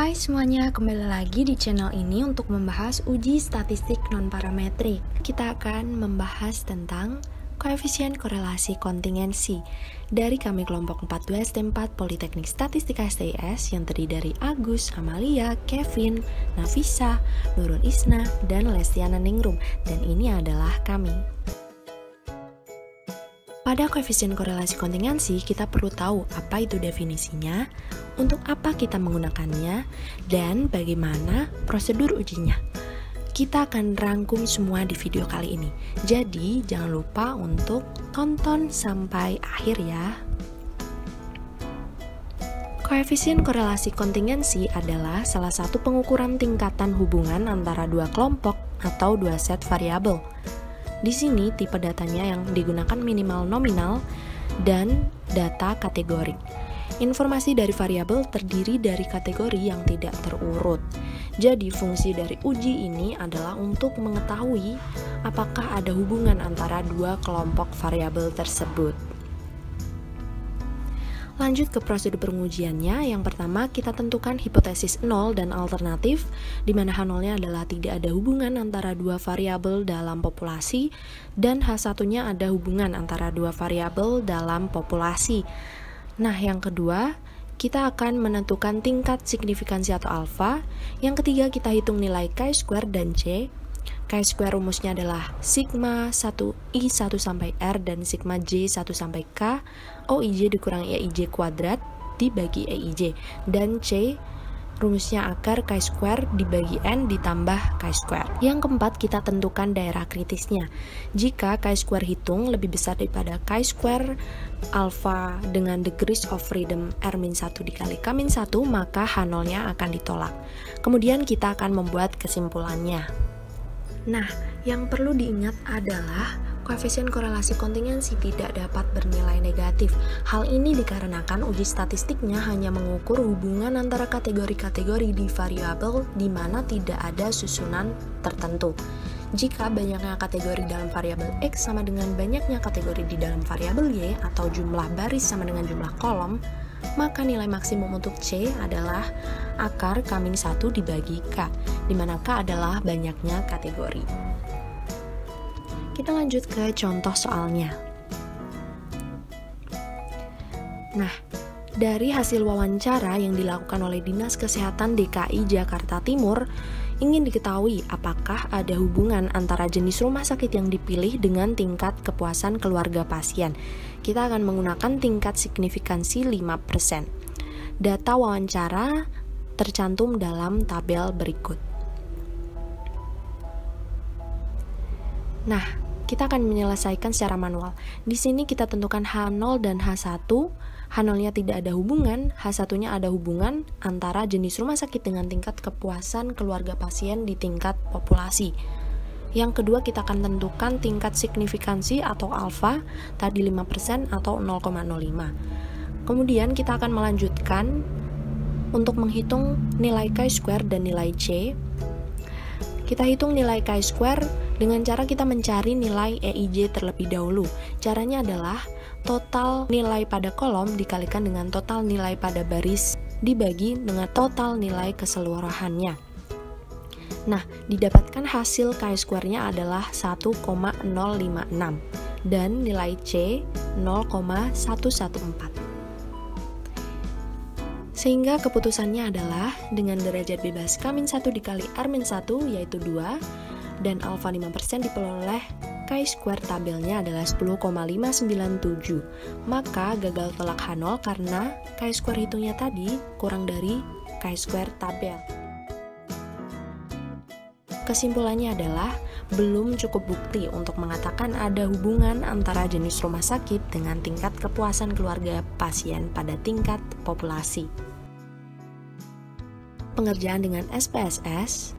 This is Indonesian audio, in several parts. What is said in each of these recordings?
Hai semuanya, kembali lagi di channel ini untuk membahas uji statistik non-parametrik. Kita akan membahas tentang koefisien korelasi kontingensi dari kami kelompok 42 ST4 Politeknik Statistika STIS yang terdiri dari Agus, Amalia, Kevin, Nafisa, Nurul Isna, dan Lestiana Ningrum. Dan ini adalah kami. Pada koefisien korelasi kontingensi, kita perlu tahu apa itu definisinya, untuk apa kita menggunakannya, dan bagaimana prosedur ujinya. Kita akan rangkum semua di video kali ini. Jadi, jangan lupa untuk tonton sampai akhir ya. Koefisien korelasi kontingensi adalah salah satu pengukuran tingkatan hubungan antara dua kelompok atau dua set variabel. Di sini tipe datanya yang digunakan minimal nominal dan data kategorik. Informasi dari variabel terdiri dari kategori yang tidak terurut. Jadi fungsi dari uji ini adalah untuk mengetahui apakah ada hubungan antara dua kelompok variabel tersebut. Lanjut ke prosedur pengujiannya. Yang pertama, kita tentukan hipotesis 0 dan alternatif, di mana H0-nya adalah tidak ada hubungan antara dua variabel dalam populasi, dan H1-nya ada hubungan antara dua variabel dalam populasi. Nah, yang kedua, kita akan menentukan tingkat signifikansi atau alfa. Yang ketiga, kita hitung nilai chi-square dan C. Chi-square rumusnya adalah sigma 1i1 sampai R dan sigma j1 sampai K OIJ dikurangi EIJ kuadrat dibagi EIJ, dan C rumusnya akar chi-square dibagi N ditambah chi-square. Yang keempat, kita tentukan daerah kritisnya. Jika chi-square hitung lebih besar daripada chi-square alpha dengan degrees of freedom R-1 dikali K-1, maka H0-nya akan ditolak. Kemudian kita akan membuat kesimpulannya. Nah, yang perlu diingat adalah koefisien korelasi kontingensi tidak dapat bernilai negatif. Hal ini dikarenakan uji statistiknya hanya mengukur hubungan antara kategori-kategori di variabel di mana tidak ada susunan tertentu. Jika banyaknya kategori dalam variabel X sama dengan banyaknya kategori di dalam variabel Y atau jumlah baris sama dengan jumlah kolom, maka nilai maksimum untuk C adalah akar K-1 dibagi K, di mana K adalah banyaknya kategori. Kita lanjut ke contoh soalnya. Nah, dari hasil wawancara yang dilakukan oleh Dinas Kesehatan DKI Jakarta Timur, ingin diketahui apakah ada hubungan antara jenis rumah sakit yang dipilih dengan tingkat kepuasan keluarga pasien. Kita akan menggunakan tingkat signifikansi 5%. Data wawancara tercantum dalam tabel berikut. Nah, kita akan menyelesaikan secara manual. Di sini kita tentukan H0 dan H1. H0-nya tidak ada hubungan, H1-nya ada hubungan antara jenis rumah sakit dengan tingkat kepuasan keluarga pasien di tingkat populasi. Yang kedua, kita akan tentukan tingkat signifikansi atau alfa, tadi 5% atau 0,05. Kemudian kita akan melanjutkan untuk menghitung nilai chi-square dan nilai C. Kita hitung nilai chi-square dengan cara kita mencari nilai EIJ terlebih dahulu. Caranya adalah total nilai pada kolom dikalikan dengan total nilai pada baris dibagi dengan total nilai keseluruhannya. Nah, didapatkan hasil chi-square-nya adalah 1,056 dan nilai C 0,114. Sehingga keputusannya adalah dengan derajat bebas K-1 dikali R-1 yaitu 2 dan alfa 5% diperoleh chi-square tabelnya adalah 10,597. Maka gagal tolak H0 karena chi-square hitungnya tadi kurang dari chi-square tabel. Kesimpulannya adalah belum cukup bukti untuk mengatakan ada hubungan antara jenis rumah sakit dengan tingkat kepuasan keluarga pasien pada tingkat populasi. Pengerjaan dengan SPSS.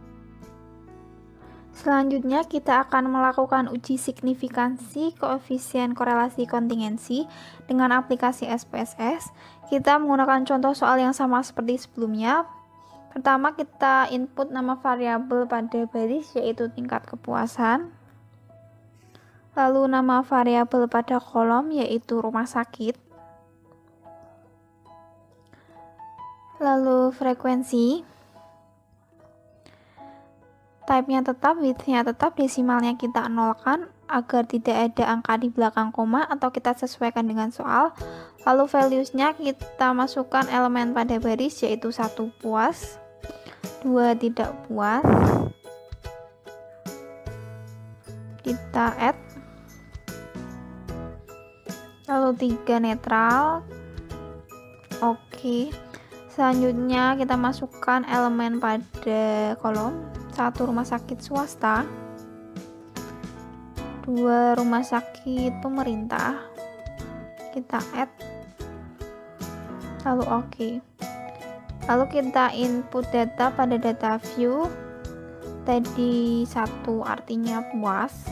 Selanjutnya kita akan melakukan uji signifikansi koefisien korelasi kontingensi dengan aplikasi SPSS. Kita menggunakan contoh soal yang sama seperti sebelumnya. Pertama, kita input nama variabel pada baris yaitu tingkat kepuasan. Lalu nama variabel pada kolom yaitu rumah sakit. Lalu frekuensi, type-nya tetap, width-nya tetap, desimalnya kita nolkan agar tidak ada angka di belakang koma atau kita sesuaikan dengan soal. Lalu values-nya kita masukkan elemen pada baris, yaitu 1 puas, 2 tidak puas, kita add, lalu 3 netral. Oke. Selanjutnya kita masukkan elemen pada kolom, 1 rumah sakit swasta, 2 rumah sakit pemerintah, kita add, lalu oke. Lalu kita input data pada data view, tadi 1 artinya puas,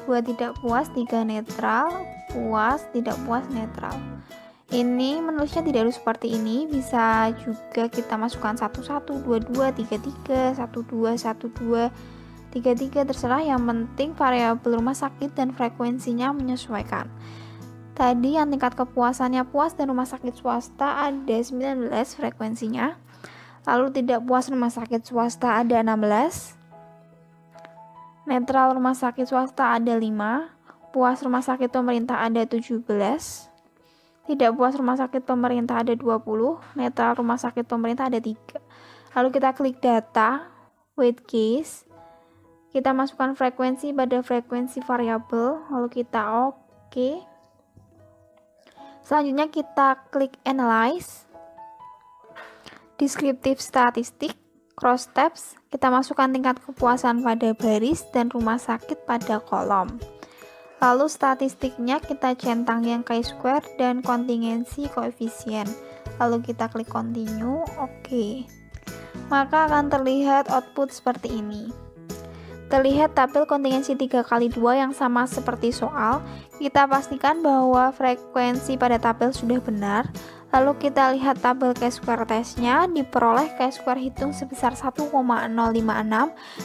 2 tidak puas, 3 netral, puas, tidak puas, netral. Ini menulisnya tidak harus seperti ini, bisa juga kita masukkan 11, 22, 33, 12, 12, 33, terserah, yang penting variabel rumah sakit dan frekuensinya menyesuaikan. Tadi yang tingkat kepuasannya puas dan rumah sakit swasta ada 19 frekuensinya, lalu tidak puas rumah sakit swasta ada 16, netral rumah sakit swasta ada 5, puas rumah sakit pemerintah ada 17, tidak puas rumah sakit pemerintah ada 20, netral rumah sakit pemerintah ada 3. Lalu kita klik data, weight case, kita masukkan frekuensi pada frekuensi variabel, lalu kita oke. Selanjutnya kita klik analyze, descriptive statistik, cross tabs, kita masukkan tingkat kepuasan pada baris dan rumah sakit pada kolom. Lalu statistiknya kita centang yang chi-square dan kontingensi koefisien. Lalu kita klik continue, oke. Maka akan terlihat output seperti ini. Terlihat tabel kontingensi 3x2 yang sama seperti soal. Kita pastikan bahwa frekuensi pada tabel sudah benar. Lalu kita lihat tabel chi-square testnya, diperoleh chi-square hitung sebesar 1,056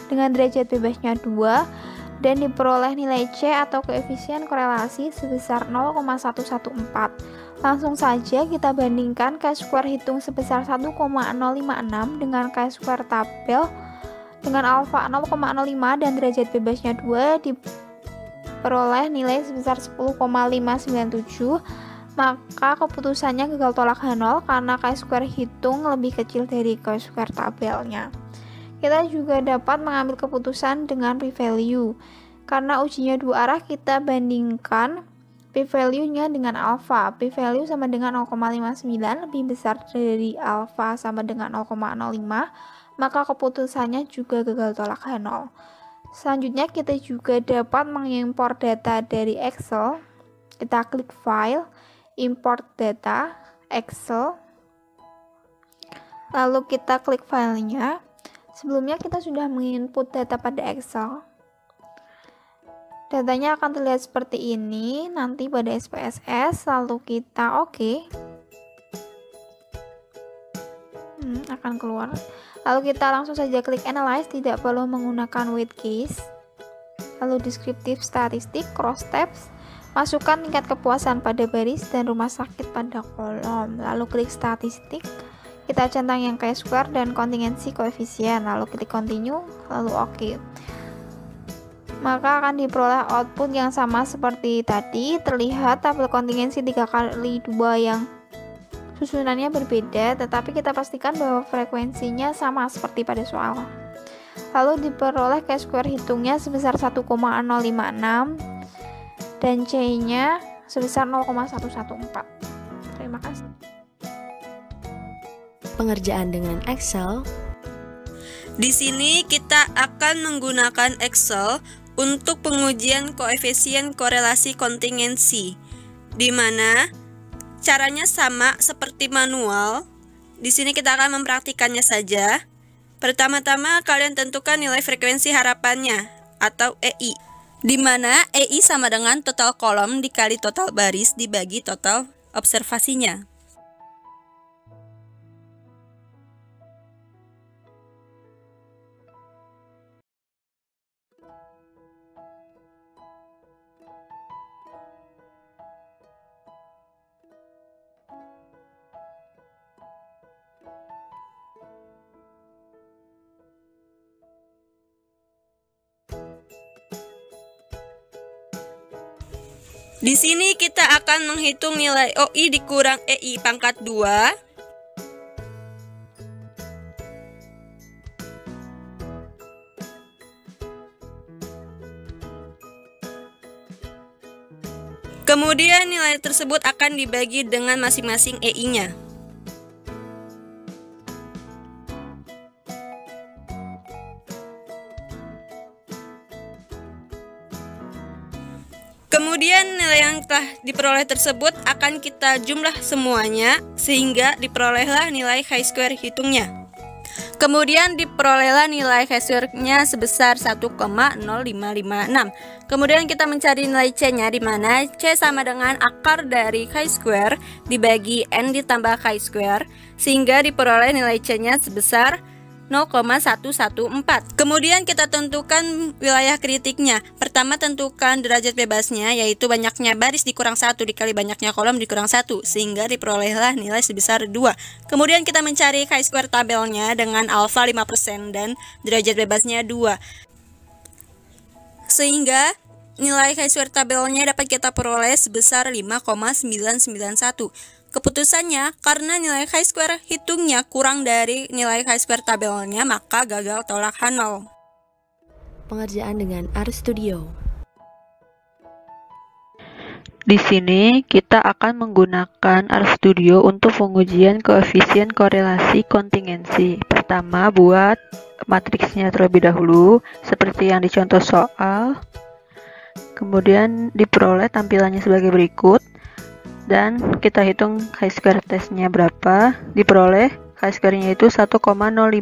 dengan derajat bebasnya 2. Dan diperoleh nilai C atau koefisien korelasi sebesar 0,114. Langsung saja kita bandingkan chi-square hitung sebesar 1,056 dengan chi-square tabel dengan alfa 0,05 dan derajat bebasnya 2, diperoleh nilai sebesar 10,597. Maka keputusannya gagal tolak H0 karena chi-square hitung lebih kecil dari chi-square tabelnya. Kita juga dapat mengambil keputusan dengan p-value. Karena ujinya 2 arah, kita bandingkan p-value-nya dengan alfa. P-value sama dengan 0,59 lebih besar dari alfa sama dengan 0,05, maka keputusannya juga gagal tolak H0. Selanjutnya kita juga dapat mengimpor data dari Excel. Kita klik file, import data, Excel. Lalu kita klik filenya. Sebelumnya kita sudah menginput data pada Excel. Datanya akan terlihat seperti ini nanti pada SPSS, lalu kita oke. Akan keluar. Lalu kita langsung saja klik analyze, tidak perlu menggunakan weight case. Lalu descriptive statistik, cross tabs, masukkan tingkat kepuasan pada baris dan rumah sakit pada kolom. Lalu klik statistik. Kita centang yang chi-square dan kontingensi koefisien, lalu klik continue, lalu oke. Maka akan diperoleh output yang sama seperti tadi. Terlihat tabel kontingensi 3x2 yang susunannya berbeda, tetapi kita pastikan bahwa frekuensinya sama seperti pada soal. Lalu diperoleh chi-square hitungnya sebesar 1,056 dan C-nya sebesar 0,114. Terima kasih. Pengerjaan dengan Excel. Di sini kita akan menggunakan Excel untuk pengujian koefisien korelasi kontingensi, di mana caranya sama seperti manual. Di sini kita akan mempraktikannya saja. Pertama-tama kalian tentukan nilai frekuensi harapannya atau EI, di mana EI sama dengan total kolom dikali total baris dibagi total observasinya. Di sini kita akan menghitung nilai OI dikurang EI pangkat 2. Kemudian nilai tersebut akan dibagi dengan masing-masing EI-nya. Kemudian nilai yang telah diperoleh tersebut akan kita jumlah semuanya sehingga diperolehlah nilai chi-square hitungnya. Kemudian diperolehlah nilai chi-square-nya sebesar 1,0556. Kemudian kita mencari nilai C-nya, di mana C sama dengan akar dari chi-square dibagi N ditambah chi-square, sehingga diperoleh nilai C-nya sebesar 0,114. Kemudian kita tentukan wilayah kritiknya. Pertama tentukan derajat bebasnya, yaitu banyaknya baris dikurang 1 dikali banyaknya kolom dikurang 1, sehingga diperolehlah nilai sebesar 2. Kemudian kita mencari chi-square tabelnya dengan alfa 5% dan derajat bebasnya 2, sehingga nilai chi-square tabelnya dapat kita peroleh sebesar 5,991. Keputusannya, karena nilai chi-square hitungnya kurang dari nilai chi-square tabelnya, maka gagal tolak Hanol. Pengerjaan dengan RStudio. Di sini kita akan menggunakan RStudio untuk pengujian koefisien korelasi kontingensi. Pertama, buat matriksnya terlebih dahulu, seperti yang dicontoh soal. Kemudian diperoleh tampilannya sebagai berikut. Dan kita hitung chi-square testnya berapa. Diperoleh chi-square-nya itu 1,0556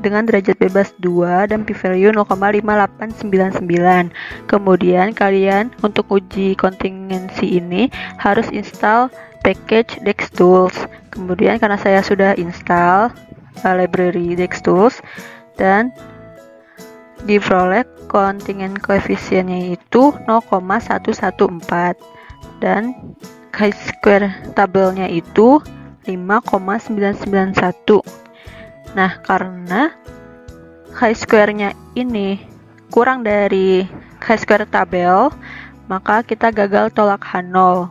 dengan derajat bebas 2 dan p-value 0,5899. Kemudian kalian untuk uji kontingensi ini harus install package DexTools. Kemudian karena saya sudah install library DexTools, dan diperoleh kontingen koefisiennya itu 0,114. Dan chi-square tabelnya itu 5,991. Nah, karena chi-square-nya ini kurang dari chi-square tabel, maka kita gagal tolak H0.